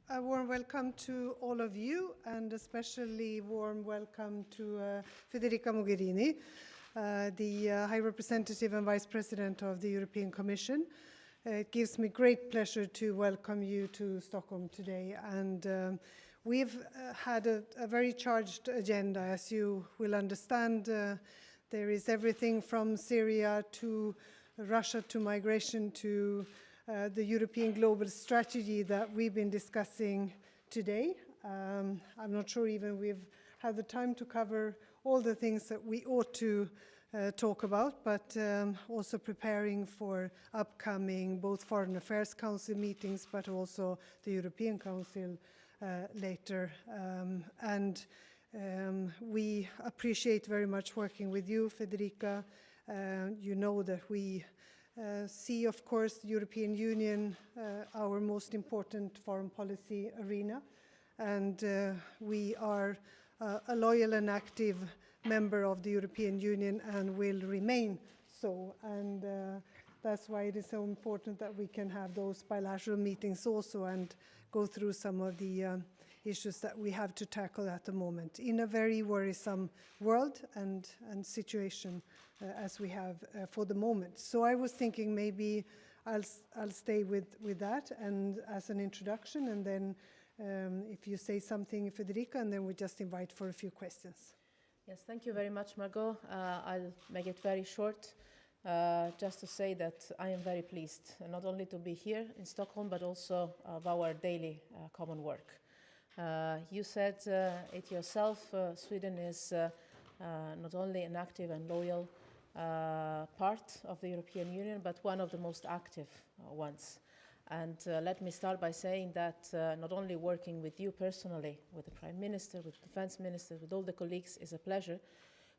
A warm welcome to all of you, and especially warm welcome to Federica Mogherini, the High Representative and Vice President of the European Commission. It gives me great pleasure to welcome you to Stockholm today, and we've had a very charged agenda, as you will understand. There is everything from Syria to Russia to migration to the European global strategy that we've been discussing today. I'm not sure even we've had the time to cover all the things that we ought to talk about, but also preparing for upcoming both Foreign Affairs Council meetings, but also the European Council later. We appreciate very much working with you, Federica. You know that we see, of course, the European Union, our most important foreign policy arena, and we are a loyal and active member of the European Union and will remain so. And that's why it is so important that we can have those bilateral meetings also and go through some of the issues that we have to tackle at the moment in a very worrisome world and situation as we have for the moment. So I was thinking maybe I'll stay with that and as an introduction, and then if you say something, Federica, and then we just invite for a few questions. Yes, thank you very much, Margot. I'll make it very short. Just to say that I am very pleased not only to be here in Stockholm, but also of our daily common work. You said it yourself, Sweden is not only an active and loyal part of the European Union, but one of the most active ones. And let me start by saying that not only working with you personally, with the Prime Minister, with the Defense Minister, with all the colleagues is a pleasure,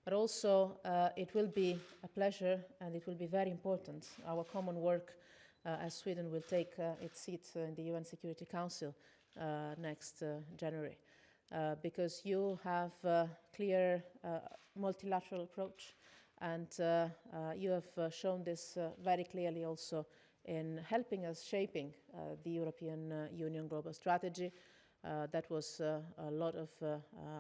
but also it will be a pleasure and it will be very important, our common work as Sweden will take its seat in the UN Security Council next January, because you have a clear multilateral approach, and you have shown this very clearly also in helping us shaping the European Union global strategy. That was a lot of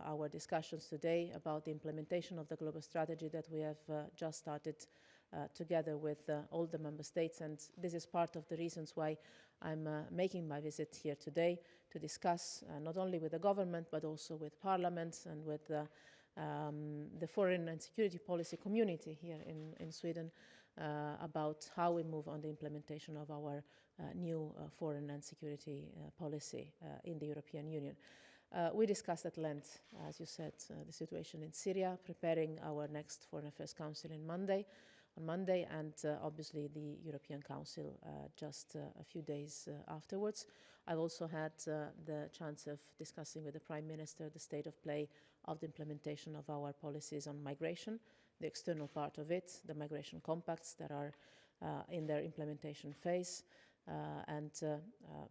our discussions today about the implementation of the global strategy that we have just started together with all the member states, and this is part of the reasons why I'm making my visit here today to discuss not only with the government but also with parliaments and with the foreign and security policy community here in Sweden about how we move on the implementation of our new foreign and security policy in the European Union. We discussed at length, as you said, the situation in Syria, preparing our next Foreign Affairs Council on Monday, and obviously the European Council just a few days afterwards. I've also had the chance of discussing with the Prime Minister the state of play of the implementation of our policies on migration, the external part of it, the migration compacts that are in their implementation phase.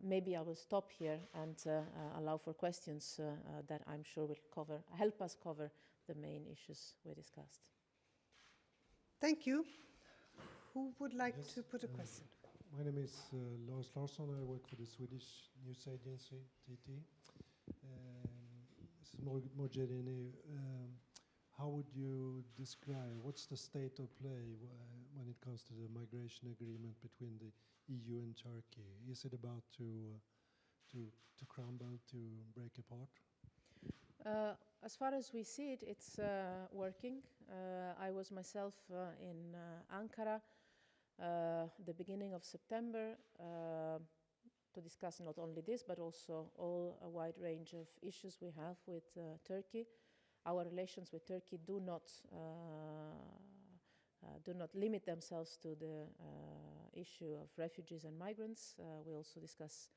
Maybe I will stop here and allow for questions that I'm sure will help us cover the main issues we discussed. Thank you. Who would like to put a question? My name is Lars Larsson. I work for the Swedish news agency, TT. Mogherini, how would you describe, what's the state of play when it comes to the migration agreement between the EU and Turkey? Is it about to crumble, to break apart? As far as we see it, it's working. I was myself in Ankara the beginning of September to discuss not only this, but also a wide range of issues we have with Turkey. Our relations with Turkey do not limit themselves to the issue of refugees and migrants. We also discuss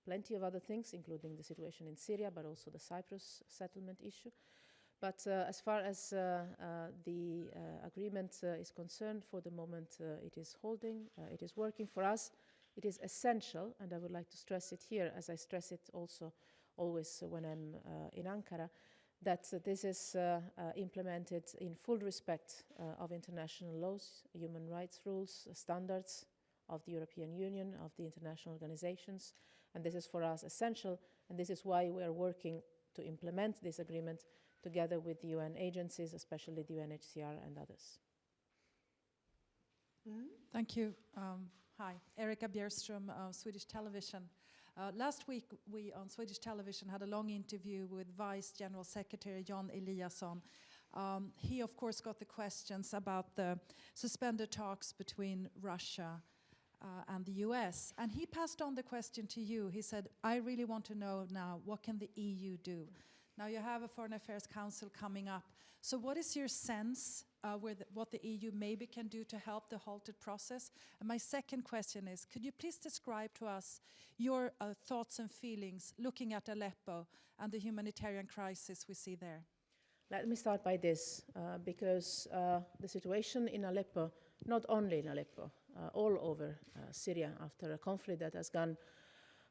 plenty of other things, including the situation in Syria, but also the Cyprus settlement issue. But as far as the agreement is concerned, for the moment it is holding, it is working for us. It is essential, and I would like to stress it here, as I stress it also always when I'm in Ankara, that this is implemented in full respect of international laws, human rights rules, standards of the European Union, of the international organizations, And this is for us essential, and this is why we are working to implement this agreement together with the UN agencies, especially the UNHCR and others. Thank you. Hi, Erika Bjerström, Swedish television. Last week, we on Swedish television had a long interview with Vice General Secretary Jan Eliasson. He, of course, got the questions about the suspended talks between Russia and the US. And he passed on the question to you. He said, I really want to know now, what can the EU do? Now you have a Foreign Affairs Council coming up. So what is your sense what the EU maybe can do to help the halted process? And my second question is, could you please describe to us your thoughts and feelings looking at Aleppo and the humanitarian crisis we see there? Let me start by this, because the situation in Aleppo, not only in Aleppo, all over Syria, after a conflict that has gone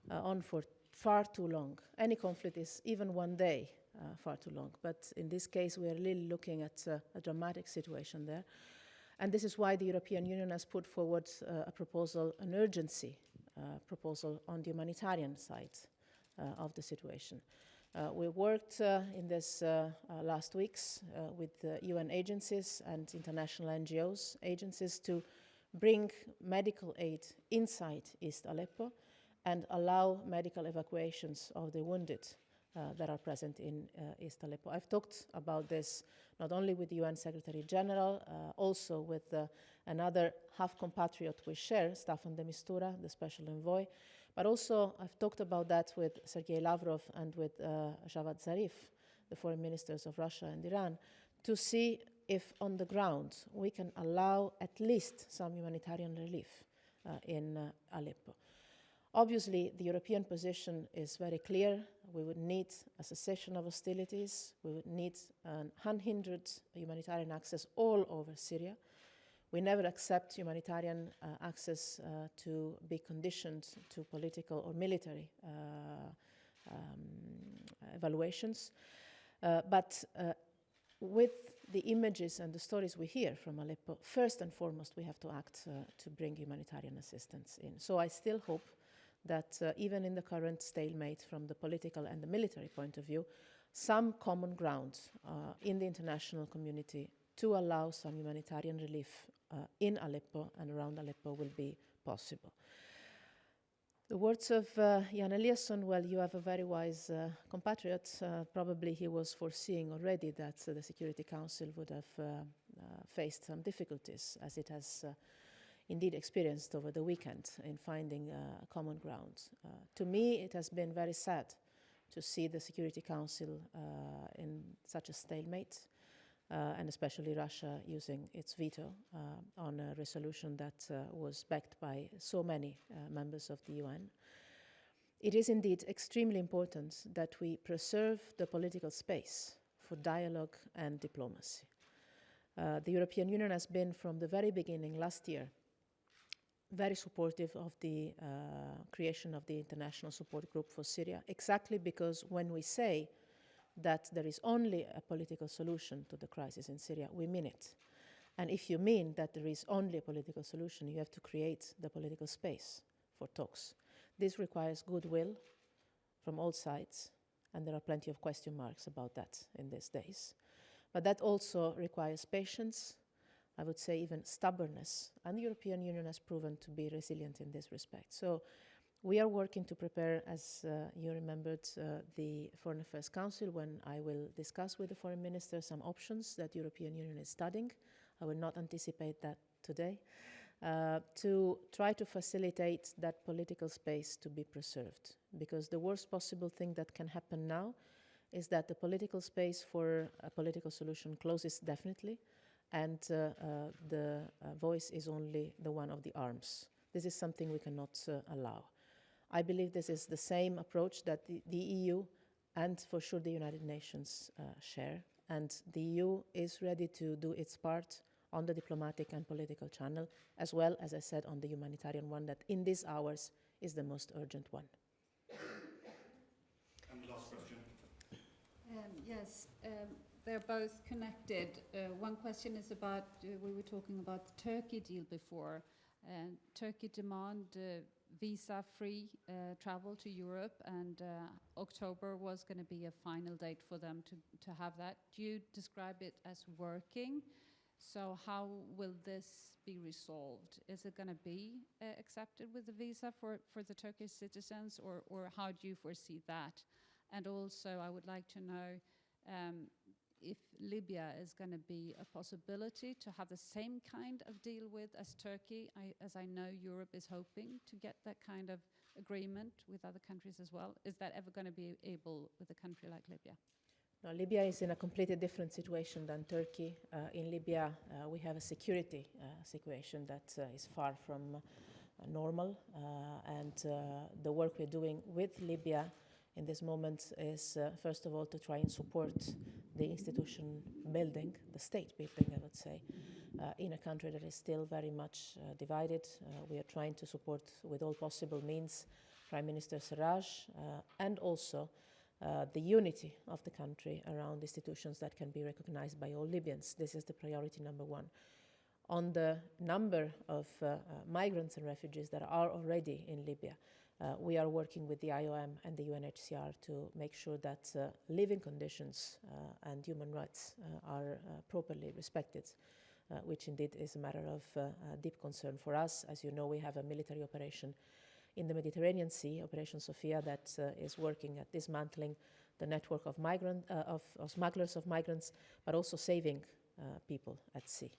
on for far too long. Any conflict is even one day far too long. But in this case, we are really looking at a dramatic situation there. And this is why the European Union has put forward a proposal, an urgency proposal on the humanitarian side of the situation. We worked in this last weeks with UN agencies and international NGOs agencies to bring medical aid inside East Aleppo and allow medical evacuations of the wounded that are present in East Aleppo. I've talked about this not only with the UN Secretary General, also with another half-compatriot we share, Staffan de Mistura, the Special Envoy, but also I've talked about that with Sergei Lavrov and with Javad Zarif, the foreign ministers of Russia and Iran, to see if on the ground we can allow at least some humanitarian relief in Aleppo. Obviously, the European position is very clear. We would need a cessation of hostilities. We would need an unhindered humanitarian access all over Syria. We never accept humanitarian access to be conditioned to political or military evaluations. But with the images and the stories we hear from Aleppo, first and foremost, we have to act to bring humanitarian assistance in. So I still hope that even in the current stalemate from the political and the military point of view, some common ground in the international community to allow some humanitarian relief in Aleppo and around Aleppo will be possible. The words of Jan Eliasson, well, you have a very wise compatriot. Probably he was foreseeing already that the Security Council would have faced some difficulties, as it has indeed experienced over the weekend in finding common ground. To me, it has been very sad to see the Security Council in such a stalemate, and especially Russia using its veto on a resolution that was backed by so many members of the UN. It is indeed extremely important that we preserve the political space for dialogue and diplomacy. The European Union has been, from the very beginning last year, very supportive of the creation of the International Support Group for Syria, exactly because when we say that there is only a political solution to the crisis in Syria, we mean it. And if you mean that there is only a political solution, you have to create the political space for talks. This requires goodwill from all sides, and there are plenty of question marks about that in these days. But that also requires patience, I would say even stubbornness, and the European Union has proven to be resilient in this respect. So we are working to prepare, as you remembered, the Foreign Affairs Council, when I will discuss with the foreign minister some options that the European Union is studying. I will not anticipate that today, to try to facilitate that political space to be preserved. Because the worst possible thing that can happen now is that the political space for a political solution closes definitely, and the voice is only the one of the arms. This is something we cannot allow. I believe this is the same approach that the EU and for sure the United Nations share. And the EU is ready to do its part on the diplomatic and political channel, as well, as I said, on the humanitarian one that in these hours is the most urgent one. And last question. Yes, they're both connected. One question is about, we were talking about the Turkey deal before, and Turkey demand visa-free travel to Europe, and October was going to be a final date for them to have that. You describe it as working. So how will this be resolved? Is it going to be accepted with the visa for the Turkish citizens, or how do you foresee that? And also, I would like to know if Libya is going to be a possibility to have the same kind of deal with as Turkey, as I know Europe is hoping to get that kind of agreement with other countries as well. Is that ever going to be able with a country like Libya? Now, Libya is in a completely different situation than Turkey. In Libya, we have a security situation that is far from normal, and the work we're doing with Libya in this moment is, first of all, to try and support the institution building, the state building, I would say, in a country that is still very much divided. We are trying to support with all possible means Prime Minister Sarraj and also the unity of the country around institutions that can be recognized by all Libyans. This is the priority number one. On the number of migrants and refugees that are already in Libya, we are working with the IOM and the UNHCR to make sure that living conditions and human rights are properly respected, which indeed is a matter of deep concern for us. As you know, we have a military operation in the Mediterranean Sea, Operation Sophia, that is working at dismantling the network of smugglers of migrants, but also saving people at sea.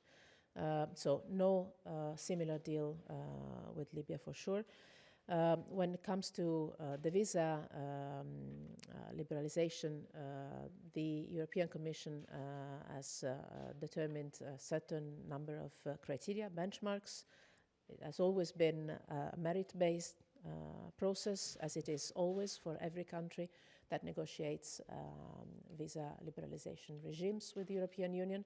So no similar deal with Libya for sure. When it comes to the visa liberalization, the European Commission has determined a certain number of criteria, benchmarks. It has always been a merit-based process, as it is always for every country that negotiates visa liberalization regimes with the European Union.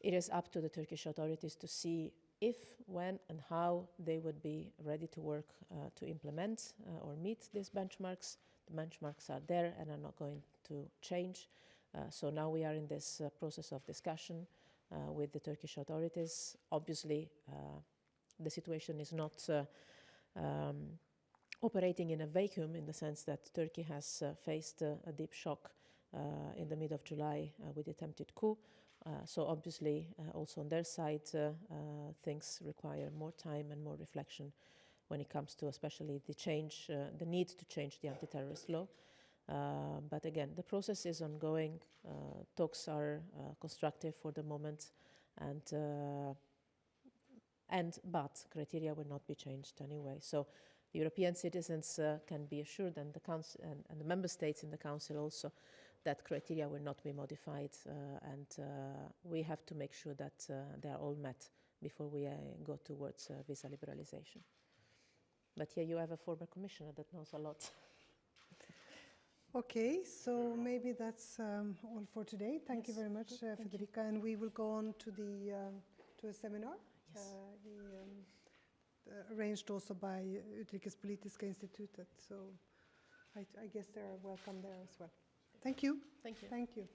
It is up to the Turkish authorities to see if, when, and how they would be ready to work to implement or meet these benchmarks. The benchmarks are there and are not going to change. So now we are in this process of discussion with the Turkish authorities. Obviously, the situation is not operating in a vacuum, in the sense that Turkey has faced a deep shock in the mid of July with the attempted coup. So obviously, also on their side, things require more time and more reflection when it comes to especially the need to change the anti-terrorist law. But again, the process is ongoing. Talks are constructive for the moment, but criteria will not be changed anyway. So the European citizens can be assured, and the Council and the member states in the Council also, that criteria will not be modified, and we have to make sure that they are all met before we go towards visa liberalization. But here you have a former commissioner that knows a lot. Okay, so maybe that's all for today. Thank you very much, Federica, and we will go on to a seminar. Yes. Arranged also by Utrikespolitiska Institutet, so I guess they're welcome there as well. Thank you. Thank you. Thank you.